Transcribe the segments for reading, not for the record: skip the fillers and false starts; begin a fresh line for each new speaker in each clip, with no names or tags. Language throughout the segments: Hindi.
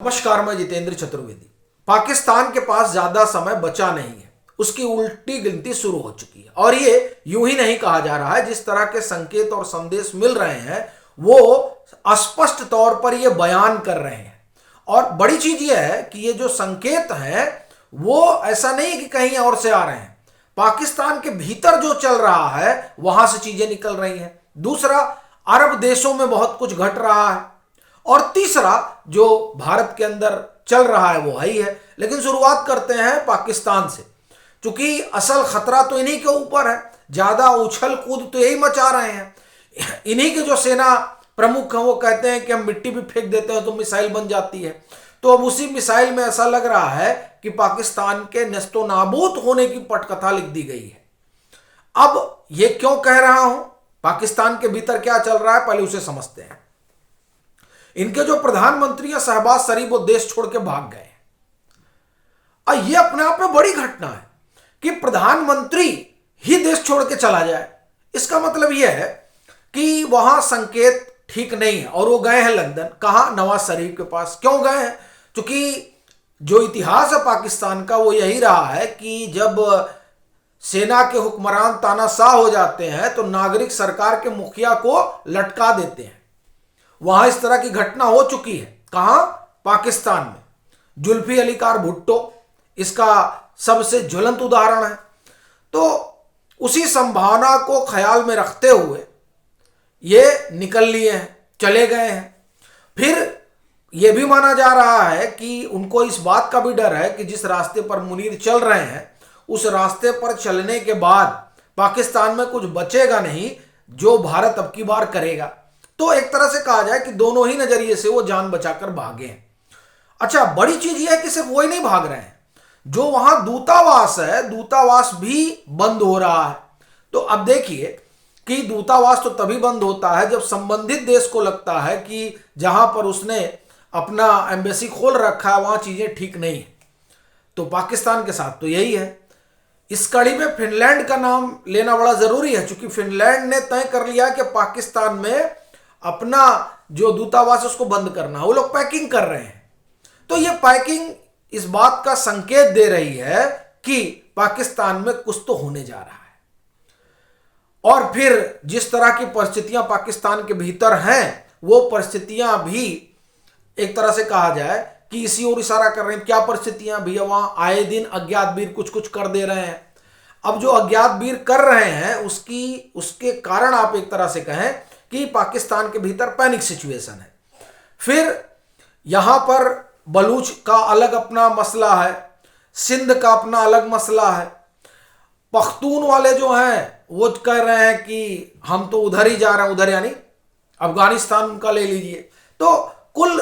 नमस्कार, मैं जितेंद्र चतुर्वेदी। पाकिस्तान के पास ज्यादा समय बचा नहीं है, उसकी उल्टी गिनती शुरू हो चुकी है। और ये यूं ही नहीं कहा जा रहा है, जिस तरह के संकेत और संदेश मिल रहे हैं वो स्पष्ट तौर पर ये बयान कर रहे हैं। और बड़ी चीज ये है कि ये जो संकेत हैं वो ऐसा नहीं कि कहीं और से आ रहे हैं, पाकिस्तान के भीतर जो चल रहा है वहां से चीजें निकल रही हैं। दूसरा, अरब देशों में बहुत कुछ घट रहा है। और तीसरा, जो भारत के अंदर चल रहा है वो है ही है। लेकिन शुरुआत करते हैं पाकिस्तान से, क्योंकि असल खतरा तो इन्हीं के ऊपर है। ज्यादा उछल कूद तो यही मचा रहे हैं। इन्हीं के जो सेना प्रमुख हैं वो कहते हैं कि हम मिट्टी भी फेंक देते हैं तो मिसाइल बन जाती है। तो अब उसी मिसाइल में ऐसा लग रहा है कि पाकिस्तान के नेस्तो नाबूद होने की पटकथा लिख दी गई है। अब ये क्यों कह रहा हूं, पाकिस्तान के भीतर क्या चल रहा है, पहले उसे समझते हैं। इनके जो प्रधानमंत्री है शहबाज शरीफ, वो देश छोड़ के भाग गए। और ये अपने आप में बड़ी घटना है कि प्रधानमंत्री ही देश छोड़ के चला जाए। इसका मतलब यह है कि वहां संकेत ठीक नहीं है। और वो गए हैं लंदन। कहां? नवाज शरीफ के पास। क्यों गए हैं? क्योंकि जो इतिहास है पाकिस्तान का वो यही रहा है कि जब सेना के हुक्मरान तानाशाह हो जाते हैं तो नागरिक सरकार के मुखिया को लटका देते हैं। वहां इस तरह की घटना हो चुकी है। कहां? पाकिस्तान में। जुल्फी अली कार भुट्टो इसका सबसे ज्वलंत उदाहरण है। तो उसी संभावना को ख्याल में रखते हुए ये निकल लिए हैं, चले गए हैं। फिर यह भी माना जा रहा है कि उनको इस बात का भी डर है कि जिस रास्ते पर मुनीर चल रहे हैं उस रास्ते पर चलने के बाद पाकिस्तान में कुछ बचेगा नहीं जो भारत अब की बार करेगा। तो एक तरह से कहा जाए कि दोनों ही नजरिए से वो जान बचाकर भागे हैं। अच्छा, बड़ी चीज ये है कि सिर्फ वो ही नहीं भाग रहे हैं, जो वहां दूतावास है, दूतावास भी बंद हो रहा है। तो अब देखिए कि दूतावास तो तभी बंद होता है जब संबंधित देश को लगता है कि जहां पर उसने अपना एम्बेसी खोल रखा है वहां चीजें ठीक नहीं है। तो पाकिस्तान के साथ तो यही है। इस कड़ी में फिनलैंड का नाम लेना बड़ा जरूरी है, क्योंकि फिनलैंड ने तय कर लिया कि पाकिस्तान में अपना जो दूतावास उसको बंद करना है। वो लोग पैकिंग कर रहे हैं। तो ये पैकिंग इस बात का संकेत दे रही है कि पाकिस्तान में कुछ तो होने जा रहा है। और फिर जिस तरह की परिस्थितियां पाकिस्तान के भीतर हैं वो परिस्थितियां भी एक तरह से कहा जाए कि इसी ओर इशारा कर रहे हैं। क्या परिस्थितियां भी? वहां आए दिन अज्ञात वीर कुछ कुछ कर दे रहे हैं। अब जो अज्ञात वीर कर रहे हैं उसके कारण आप एक तरह से कहें कि पाकिस्तान के भीतर पैनिक सिचुएशन है। फिर यहां पर बलूच का अलग अपना मसला है, सिंध का अपना अलग मसला है। पख्तून वाले जो हैं वो कह रहे हैं कि हम तो उधर ही जा रहे हैं, उधर यानी अफगानिस्तान उनका ले लीजिए। तो कुल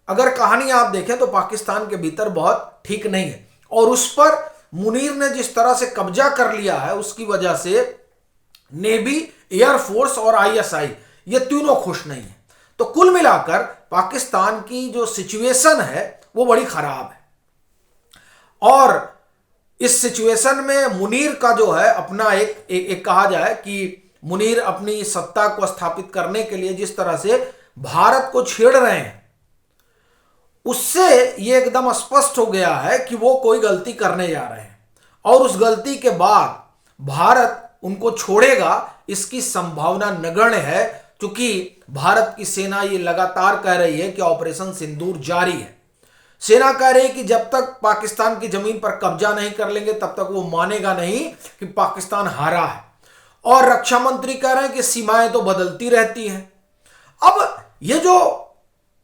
अगर कहानी आप देखें तो पाकिस्तान के भीतर बहुत ठीक नहीं है। और उस पर मुनीर ने जिस तरह से कब्जा कर लिया है उसकी वजह से नेवी, एयरफोर्स और आईएसआई ये तीनों खुश नहीं है। तो कुल मिलाकर पाकिस्तान की जो सिचुएशन है वो बड़ी खराब है। और इस सिचुएशन में मुनीर का जो है अपना एक कहा जाए कि मुनीर अपनी सत्ता को स्थापित करने के लिए जिस तरह से भारत को छेड़ रहे हैं उससे ये एकदम स्पष्ट हो गया है कि वो कोई गलती करने जा रहे हैं। और उस गलती के बाद भारत उनको छोड़ेगा इसकी संभावना नगण्य है, क्योंकि भारत की सेना ये लगातार कह रही है कि ऑपरेशन सिंदूर जारी है। सेना कह रही है कि जब तक पाकिस्तान की जमीन पर कब्जा नहीं कर लेंगे तब तक वो मानेगा नहीं कि पाकिस्तान हारा है। और रक्षा मंत्री कह रहे हैं कि सीमाएं तो बदलती रहती हैं। अब ये जो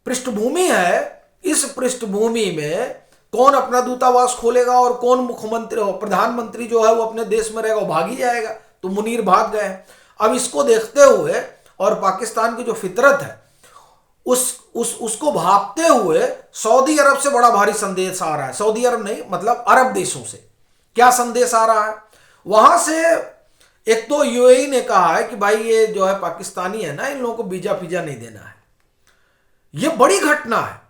पृष्ठभूमि है, इस पृष्ठभूमि में कौन अपना दूतावास खोलेगा और कौन मुख्यमंत्री और प्रधानमंत्री जो है वो अपने देश में रहेगा, वो भाग ही जाएगा। तो मुनीर भाग गए। अब इसको देखते हुए और पाकिस्तान की जो फितरत है उसको भापते हुए सऊदी अरब से बड़ा भारी संदेश आ रहा है। सऊदी अरब नहीं, मतलब अरब देशों से क्या संदेश आ रहा है? वहां से एक तो यूएई ने कहा है कि भाई ये जो है पाकिस्तानी है ना, इन लोगों को वीजा फीजा नहीं देना है। ये बड़ी घटना है।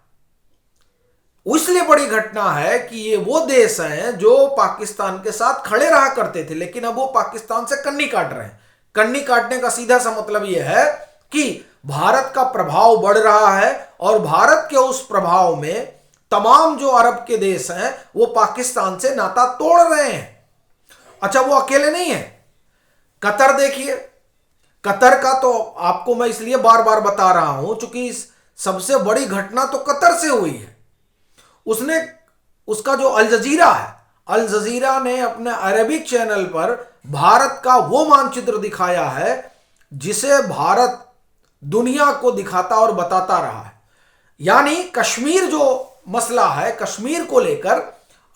इसलिए बड़ी घटना है कि ये वो देश हैं जो पाकिस्तान के साथ खड़े रहा करते थे, लेकिन अब वो पाकिस्तान से कन्नी काट रहे हैं। कन्नी काटने का सीधा सा मतलब यह है कि भारत का प्रभाव बढ़ रहा है और भारत के उस प्रभाव में तमाम जो अरब के देश हैं वो पाकिस्तान से नाता तोड़ रहे हैं। अच्छा, वो अकेले नहीं है। कतर देखिए, कतर का तो आपको मैं इसलिए बार बार बता रहा हूं क्योंकि सबसे बड़ी घटना तो कतर से हुई है। उसका जो अल जजीरा है, अल जजीरा ने अपने अरबिक चैनल पर भारत का वो मानचित्र दिखाया है जिसे भारत दुनिया को दिखाता और बताता रहा है। यानी कश्मीर जो मसला है, कश्मीर को लेकर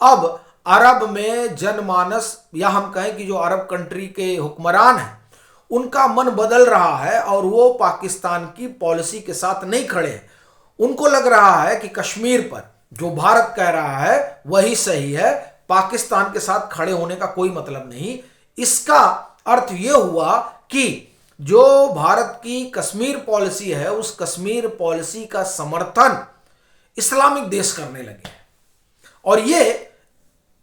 अब अरब में जनमानस, या हम कहें कि जो अरब कंट्री के हुक्मरान हैं, उनका मन बदल रहा है और वो पाकिस्तान की पॉलिसी के साथ नहीं खड़े हैं। उनको लग रहा है कि कश्मीर पर जो भारत कह रहा है वही सही है, पाकिस्तान के साथ खड़े होने का कोई मतलब नहीं। इसका अर्थ यह हुआ कि जो भारत की कश्मीर पॉलिसी है, उस कश्मीर पॉलिसी का समर्थन इस्लामिक देश करने लगे हैं और यह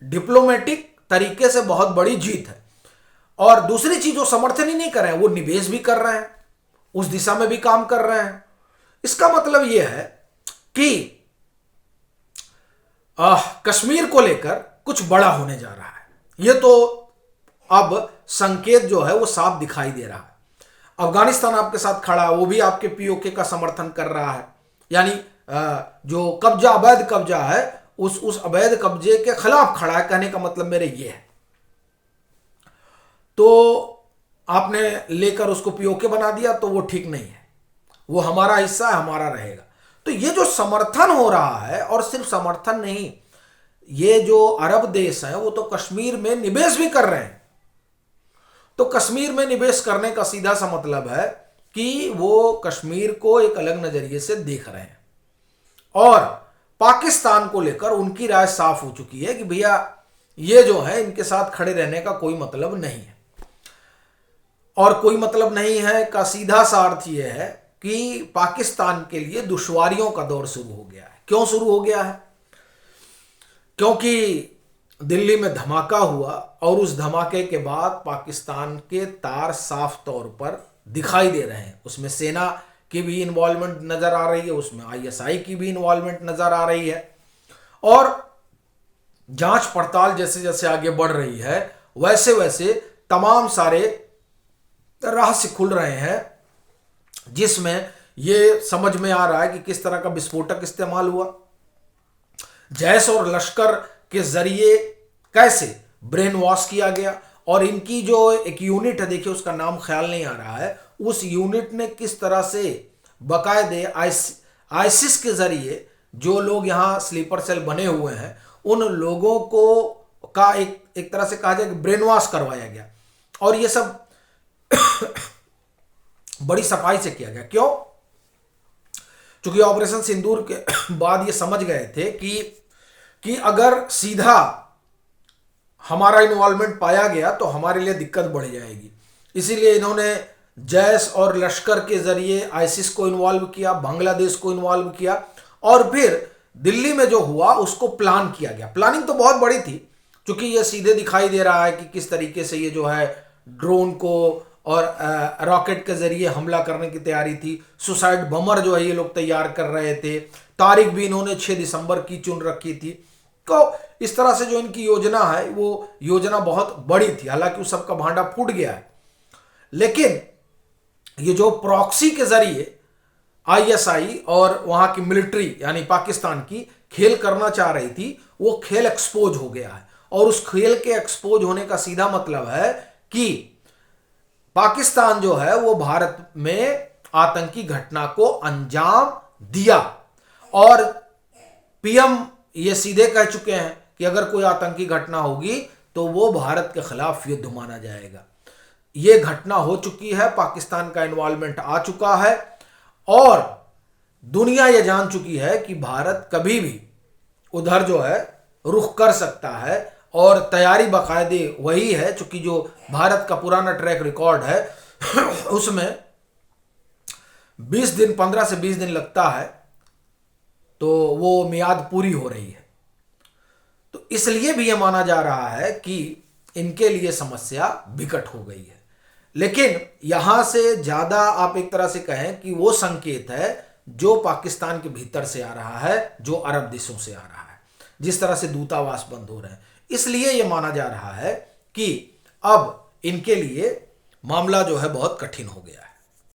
डिप्लोमेटिक तरीके से बहुत बड़ी जीत है। और दूसरी चीज, जो समर्थन ही नहीं कर रहे हैं, वो निवेश भी कर रहे हैं, उस दिशा में भी काम कर रहे हैं। इसका मतलब यह है कि कश्मीर को लेकर कुछ बड़ा होने जा रहा है। यह तो अब संकेत जो है वो साफ दिखाई दे रहा है। अफगानिस्तान आपके साथ खड़ा है, वो भी आपके पीओके का समर्थन कर रहा है। यानी जो कब्जा, अवैध कब्जा है, उस अवैध कब्जे के खिलाफ खड़ा है। कहने का मतलब मेरे ये है। तो आपने लेकर उसको पीओके बना दिया तो वो ठीक नहीं है, वो हमारा हिस्सा है, हमारा रहेगा। तो ये जो समर्थन हो रहा है, और सिर्फ समर्थन नहीं, ये जो अरब देश हैं वो तो कश्मीर में निवेश भी कर रहे हैं। तो कश्मीर में निवेश करने का सीधा सा मतलब है कि वो कश्मीर को एक अलग नजरिए से देख रहे हैं। और पाकिस्तान को लेकर उनकी राय साफ हो चुकी है कि भैया ये जो है, इनके साथ खड़े रहने का कोई मतलब नहीं है। और कोई मतलब नहीं है का सीधा सा अर्थ यह है कि पाकिस्तान के लिए दुश्वारियों का दौर शुरू हो गया है। क्यों शुरू हो गया है? क्योंकि दिल्ली में धमाका हुआ और उस धमाके के बाद पाकिस्तान के तार साफ तौर पर दिखाई दे रहे हैं। उसमें सेना की भी इन्वॉल्वमेंट नजर आ रही है, उसमें आईएसआई की भी इन्वॉल्वमेंट नजर आ रही है। और जांच पड़ताल जैसे जैसे आगे बढ़ रही है, वैसे वैसे तमाम सारे रहस्य खुल रहे हैं, जिसमें यह समझ में आ रहा है कि किस तरह का विस्फोटक इस्तेमाल हुआ, जैश और लश्कर के जरिए कैसे ब्रेन वॉश किया गया, और इनकी जो एक यूनिट है, देखिए उसका नाम ख्याल नहीं आ रहा है, उस यूनिट ने किस तरह से बाकायदे आईसिस के जरिए जो लोग यहाँ स्लीपर सेल बने हुए हैं, उन लोगों को का एक तरह से कहा जाए कि ब्रेन वॉश करवाया गया। और ये सब बड़ी सफाई से किया गया। क्यों? क्योंकि ऑपरेशन सिंदूर के बाद ये समझ गए थे कि अगर सीधा हमारा इन्वॉल्वमेंट पाया गया तो हमारे लिए दिक्कत बढ़ जाएगी। इसीलिए इन्होंने जैश और लश्कर के जरिए आईसिस को इन्वॉल्व किया, बांग्लादेश को इन्वॉल्व किया, और फिर दिल्ली में जो हुआ उसको प्लान किया गया। प्लानिंग तो बहुत बड़ी थी, क्योंकि ये सीधे दिखाई दे रहा है कि किस तरीके से ये जो है ड्रोन को और रॉकेट के जरिए हमला करने की तैयारी थी। सुसाइड बमर जो है ये लोग तैयार कर रहे थे। तारीख भी इन्होंने 6 दिसंबर की चुन रखी थी। तो इस तरह से जो इनकी योजना है वो योजना बहुत बड़ी थी। हालांकि उस सबका भांडा फूट गया है, लेकिन ये जो प्रॉक्सी के जरिए आईएसआई और वहां की मिलिट्री यानी पाकिस्तान की खेल करना चाह रही थी, वो खेल एक्सपोज हो गया है। और उस खेल के एक्सपोज होने का सीधा मतलब है कि पाकिस्तान जो है वो भारत में आतंकी घटना को अंजाम दिया। और पीएम ये सीधे कह चुके हैं कि अगर कोई आतंकी घटना होगी तो वो भारत के खिलाफ युद्ध माना जाएगा। ये घटना हो चुकी है, पाकिस्तान का इन्वॉल्वमेंट आ चुका है, और दुनिया ये जान चुकी है कि भारत कभी भी उधर जो है रुख कर सकता है। और तैयारी बाकायदे वही है, चूंकि जो भारत का पुराना ट्रैक रिकॉर्ड है उसमें 20 दिन 15 से 20 दिन लगता है, तो वो मियाद पूरी हो रही है। तो इसलिए भी यह माना जा रहा है कि इनके लिए समस्या विकट हो गई है। लेकिन यहां से ज्यादा आप एक तरह से कहें कि वो संकेत है जो पाकिस्तान के भीतर से आ रहा है, जो अरब देशों से आ रहा है, जिस तरह से दूतावास बंद हो रहे हैं। इसलिए यह माना जा रहा है कि अब इनके लिए मामला जो है बहुत कठिन हो गया है।